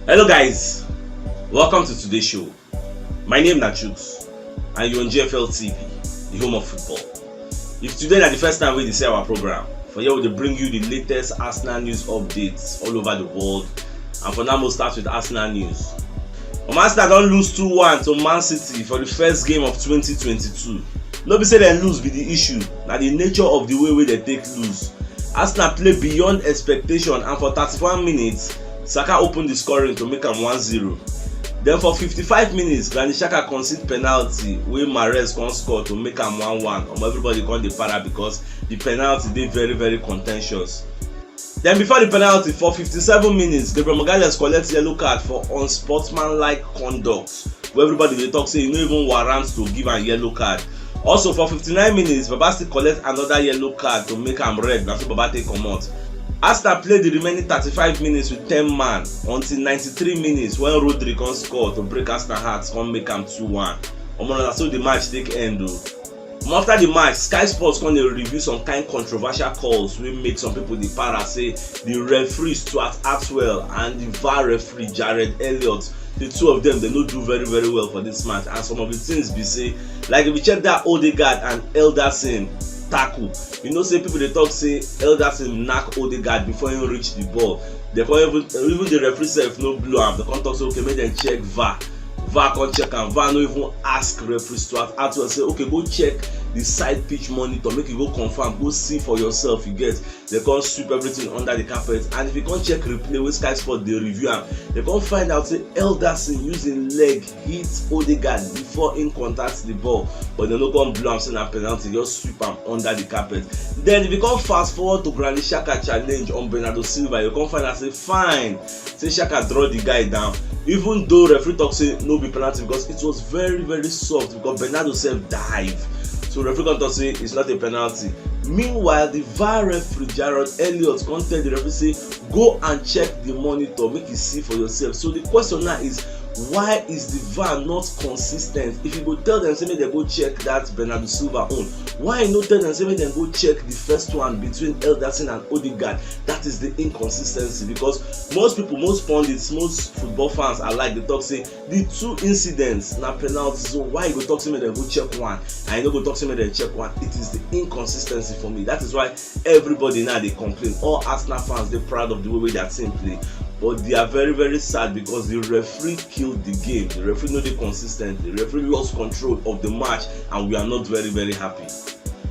Hello guys, welcome to today's show. My name is Nachus and you're on GFL TV, the home of football. If today is the first time we see our program, for here we will bring you the latest Arsenal news updates all over the world. And for now we'll start with Arsenal news. Arsenal don't lose 2-1 to Man City for the first game of 2022. No be say they lose be the issue, na the nature of the way they take lose. Arsenal play beyond expectation and for 31 minutes, Saka opened the scoring to make am 1-0. Then for 55 minutes, Granit Xhaka concede penalty wey Mahrez come score to make am 1-1. Everybody come dey para because the penalty dey very contentious. Then before the penalty, for 57 minutes, Gabriel Magalhaes collect yellow card for unsportsmanlike conduct, where everybody dey talk say e no even warrant to give am yellow card. Also for 59 minutes, Baba still collect another yellow card to make am red. Na so Baba take comot. Arsenal played the remaining 35 minutes with 10 man until 93 minutes when Rodri come score to break Arsenal hearts, come make am 2-1. Na so the match take end o. After the match, Sky Sports come dey review some kind controversial calls wey make some people dey para say the referee Stuart Atwell and the VAR referee Jared Elliott, the two of them, they no do very well for this match. And some of the things be say, like if you check that Odegaard and Elderson tackle, you know say people dey talk say Elderson knack Odegaard before he reach the ball. They come even the referee sef no blow am. They come talk say okay, make dem check VAR. VAR come check am. VAR no even ask referee Stuart Atwell say okay, go check the side pitch monitor, make you go confirm, go see for yourself. You get, they come sweep everything under the carpet. And if you come check replay wey Sky Sport dey review am, they come find out say Elderson using leg hit Odegaard before him contact the ball, but they no come blow am say na penalty, just sweep am under the carpet. Then if you come fast forward to Granit Xhaka challenge on Bernardo Silva, you come find out say fine, say Xhaka draw the guy down, even though referee talk say no be penalty because it was very soft because Bernardo sef dive. So referee come talk say it's not a penalty. Meanwhile, the VAR referee Jared Elliott come tell the referee say go and check the monitor, make you see for yourself. So the question now is, why is the VAR not consistent? If you go tell them say make dem go check that Bernardo Silva own, why you no tell them say make dem go check the first one between Elderson and Odegaard? That is the inconsistency, because most people, most pundits, most football fans alike, they talk say the two incidents na penalty. So why you go talk say make dem go check one and you no go talk say make dem check one? It is the inconsistency for me. That is why everybody now they complain. All Arsenal fans, they're proud of the way their team play, but they are very sad because the referee killed the game. The referee no dey consistent. The referee lost control of the match, and we are not very happy.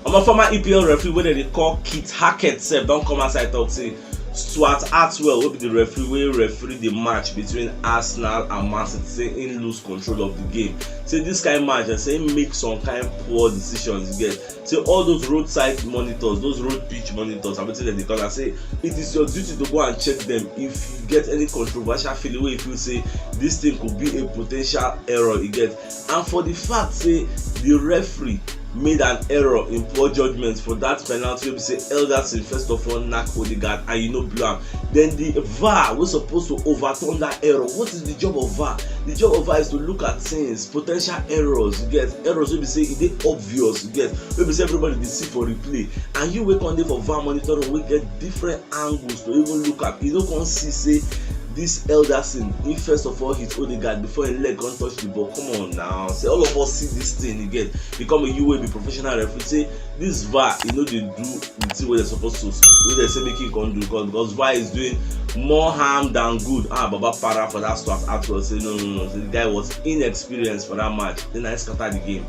A former EPL referee wey dem dey call Kit Hackett sef don come outside talk say Stuart Atwell wey be the referee wey referee the match between Arsenal and Man City, say him lose control of the game. Say this kind match, and say him make some kind poor decisions. You get, say all those roadside monitors, those road pitch monitors, and wetin dem dey call am, say it is your duty to go and check them if you get any controversial feeling wey you feel say this thing could be a potential error. You get, and for the fact say the referee made an error in poor judgment for that penalty wey be say Elderson first of all knack Odegaard and you no blow am, then the VAR wey supposed to overturn that error. What is the job of VAR? The job of VAR is to look at things, potential errors. You get, errors wey be say e dey obvious. You get, wey be say everybody dey see for replay, and you wey come dey for VAR monitoring wey get different angles to even look at. You no come see say this Elderson, he first of all hit Odegaard before his leg can't touch the ball. Come on now, say all of us see this thing. You get, become a UAB professional referee, say this VAR, you know, they do the thing where they're supposed to, where they say making can do, because VAR is doing more harm than good. Baba para for that Stuart Atwell say no. So the guy was inexperienced for that match. Then I scatter the game.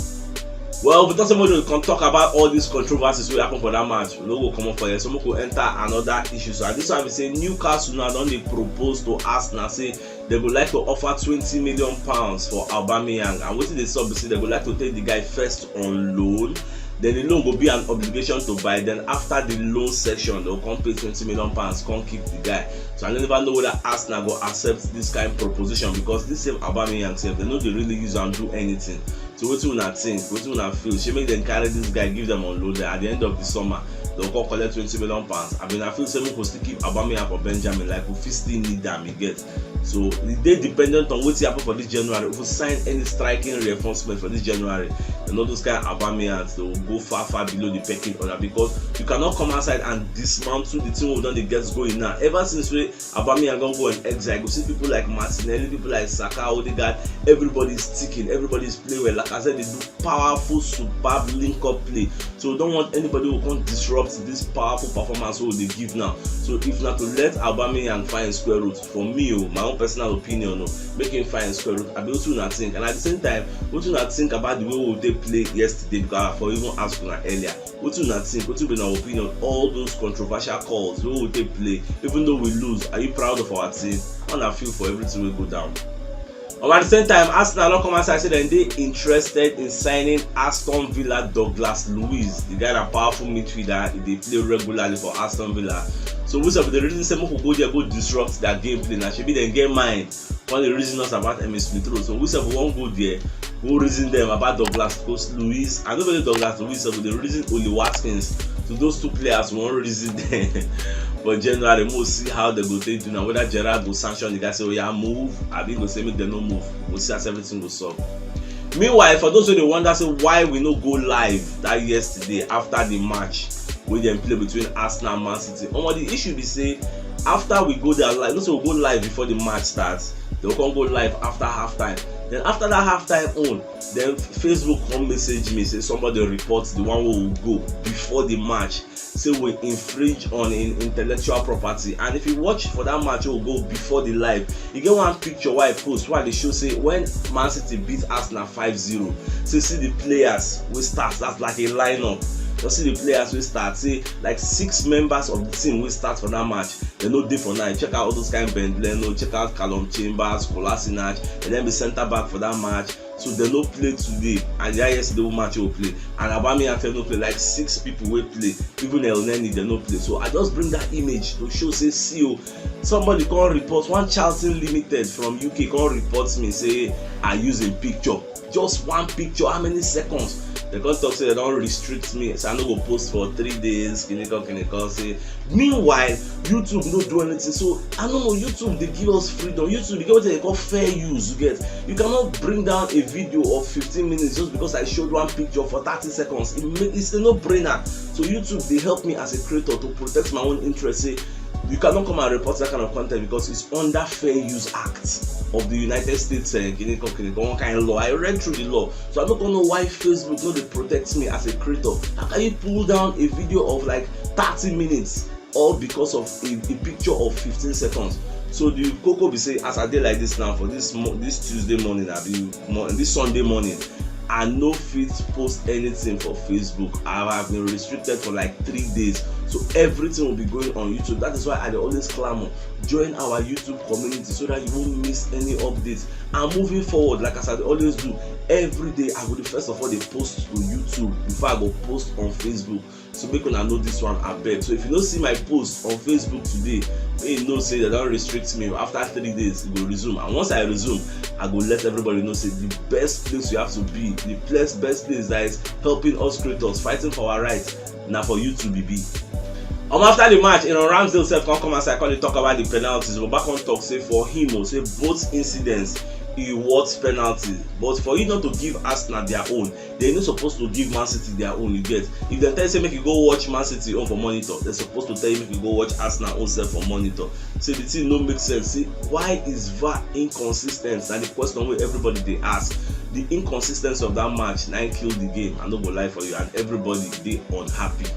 Well, because somebody can talk about all these controversies wey happen for that match, we no go come up for here. So we go enter another issue. So and this one we say Newcastle now don dey propose to Arsenal say they would like to offer £20 million for Aubameyang, and wetin dey sup be say they would like to take the guy first on loan. Then the loan will be an obligation to buy. Then after the loan section, they'll come pay £20 million, come keep the guy. So I never know whether Arsenal will accept this kind of proposition, because this same Aubameyang self, they know they really use and do anything. So what you not think, what you not feel? She make them carry this guy, give them on load. At the end of the summer, they'll come collect £20 million. I mean, I feel someone could still keep Aubameyang for Benjamin, like we still need them. You get. So they dependent on what happen for this January. If we sign any striking reinforcement for this January, and all those kind of Aubameyang, they will go far below the pecking order, because you cannot come outside and dismantle the team we've done the gets going now. Ever since Aubameyang don't go in exile, you see people like Martinelli, people like Saka, Odegaard, everybody's ticking, everybody's playing well. Like I said, they do powerful, superb link-up play. So we don't want anybody who can disrupt this powerful performance what they give now. So if not to let Aubameyang find square root, for me, my own personal opinion, make him find square root, I be also not think. And at the same time, what you not think about the way they play yesterday, because for even asking earlier, what you not think, what you be our opinion, all those controversial calls, the way they play, even though we lose, are you proud of our team? And I feel for everything will go down. At the same time, Arsenal don't come outside say that they interested in signing Aston Villa Douglas Luiz, the guy that powerful midfielder. They play regularly for Aston Villa. So we said the reason some people go there go disrupt their gameplay. Now should be then get mind. One of the reasons about Emile Smith Rowe. So we said we won't go there, go reason them about Douglas Luiz. I don't know Douglas Luiz, so the reason Oli Watkins. So those two players won't reason them. But generally, we'll see how they go take do now. Whether Gerrard will sanction the guy, say, oh yeah, move. I think we'll say make them no move. We'll see as everything will solve. Meanwhile, for those who they wonder say why we no go live that yesterday after the match we then play between Arsenal and Man City. The issue be say after we go there live, let's say we go live before the match starts. They will come go live after halftime. Then after that halftime on, then Facebook come message me say somebody reports the one who will go before the match. Say we infringe on intellectual property, and if you watch for that match, will go before the live. You get one picture where I post why they show say when Man City beat Arsenal 5-0. So see the players we start. That's like a lineup. You see the players we start. Say like 6 members of the team we start for that match. They no day for night. Check out all those kind of Ben Leno. Check out Callum Chambers, Kolasinac, and then be centre back for that match. So they no play today, and the yesterday match will play. And Aubameyang no play. Like 6 people will play. Even El Neni they no play. So I just bring that image to show say CEO. Somebody can report one Charlton Limited from UK can report me say I using picture. Just one picture. How many seconds? They can't talk say they don't restrict me, so I no go post for 3 days. Can you say? Meanwhile, YouTube no do anything. So I don't know. YouTube they give us freedom. YouTube they get what they call fair use. You get. You cannot bring down a video of 15 minutes just because I showed one picture for 30 seconds. It's a no-brainer. So YouTube they help me as a creator to protect my own interest. Say you cannot come and report that kind of content because it's under Fair Use Act of the United States one kind of law. I read through the law, so I don't know why Facebook no they protect me as a creator. How can you pull down a video of like 30 minutes all because of a picture of 15 seconds? So the Coco be say as I did like this now for this Tuesday morning, this Sunday morning, I no fit post anything for Facebook. I have been restricted for like 3 days, so everything will be going on YouTube. That is why I always clamor, join our YouTube community so that you won't miss any updates. And moving forward, like I said, I always do, every day I will first of all they post to YouTube before I go post on Facebook. So make una know this one, I beg. So if you don't see my post on Facebook today, you know say they don't restrict me. After 3 days, it will resume. And once I resume, I go let everybody know say the best place you have to be, the best place that is helping us creators fighting for our rights. Now for you to be. After the match, Ramsdale self come and say talk about the penalties. But back on talk say for him, say both incidents he wards penalty, but for you not to give Arsenal their own, they're not supposed to give Man City their own. You get, if they tell you say make you go watch Man City on for monitor, they're supposed to tell you make you go watch Arsenal own self for monitor. So the thing no make sense. See, why is VAR inconsistent? And the question where everybody they ask, the inconsistency of that match now killed the game. I no go lie for you, and everybody they unhappy.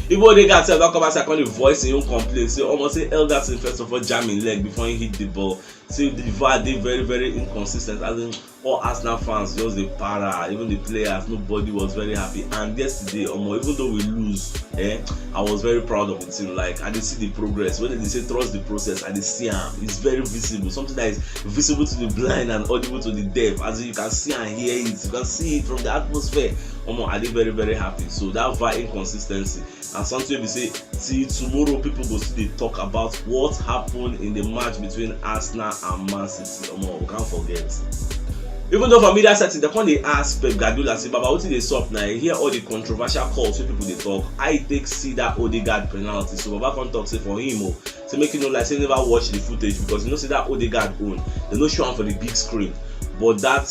Even they got self come back, I call the voice in your complaint. Say almost say Elderson first of all jamming leg before he hit the ball. Say the VAR they very inconsistent. As in all Arsenal fans just the para, even the players, nobody was very happy. And yesterday, even though we lose, I was very proud of the team. Like I did see the progress. When they say trust the process, I did see him. It's very visible. Something that is visible to the blind and audible to the deaf. As in, you can see and hear it. You can see it from the atmosphere. I did very happy. So that VAR inconsistency. And something we say, see tomorrow people go see they talk about what happened in the match between Arsenal and Man City. We can't forget. Even though for media setting, they come dey ask Pep Guardiola say, Baba, wetin dey sup now? You hear all the controversial calls wey people dey talk. How you take see that Odegaard penalty? So Baba come talk say for him say make you know like say never watch the footage because you know say that Odegaard own, they no show am for the big screen, but that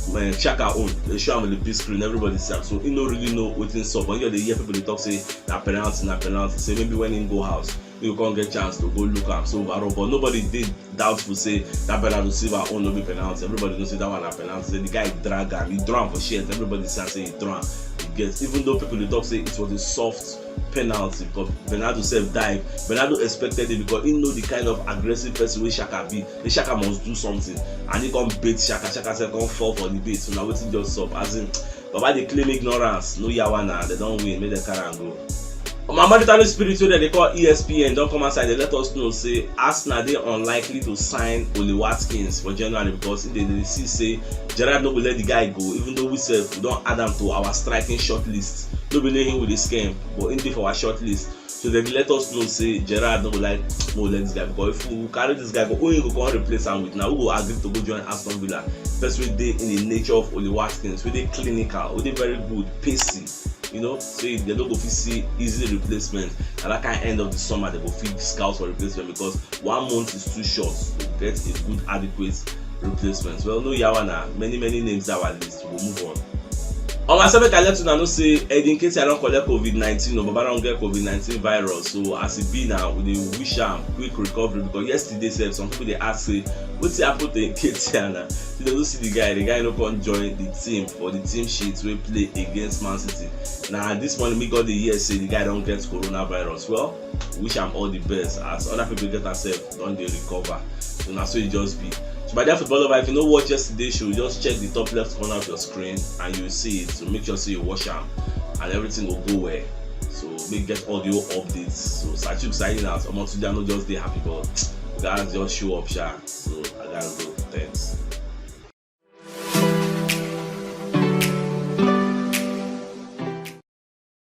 Xhaka own, they show am on the big screen, everybody see am. So he no really know wetin sup. When you dey hear people dey talk say na penalty, say maybe when him go house, you can't get chance to go look am. So overall, but nobody did doubtful say that Bernardo Silva own no be penalty. Everybody knows say that one na penalty. Say the guy drag am, he draw am for shirt. Everybody say he draw am. He gets, even though people dey talk say it was a soft penalty because Bernardo self dive. Bernardo expected it because he know the kind of aggressive person wey Xhaka be. The Xhaka must do something, and he come bait Xhaka. Xhaka self come fall for the bait. So now wetin just sup? As in, Baba dey claim ignorance. No yawa, they don't win. Make them carry am go. My monetary spirit wey they call ESPN don come outside. They let us know say Arsenal dey unlikely to sign Oli Watkins for January because they see say Gerrard no go let the guy go, even though we don add am to our striking short list. No be him with the scam, but him dey for our short list. So they let us know say Gerrard no go like let this guy because if we carry this guy go, who go come replace am with? Now who go agree to go join Aston Villa? First wey dey in the nature of Oli Watkins, wey dey clinical, wey dey very good, pacey. You know, so they don't go fit see easy replacement. At that kind of end of the summer, they go fit scout for replacement because 1 month is too short to get a good adequate replacement. Well, no yawa, many names that our list. We'll move on. On my side, I let you know say in case I don't collect COVID-19 or Baba don't get COVID-19 virus. So as it be now, we wish am quick recovery because yesterday some people they ask say what's happened to Nketiah? You don't see the guy no come join the team for the team sheets we play against Man City. Now this morning we got the year say the guy don't get coronavirus. Well, wish am all the best as other people get themselves don't they recover. So now so it just be. So my dear football lover, if you don't watch yesterday's show, just check the top left corner of your screen and you will see it. So make sure you watch them and everything will go well. So make get audio updates. So Sachuk signing out. I'm not today, I'm not just there happy, but guys just show up, sha. So I gotta go. Thanks.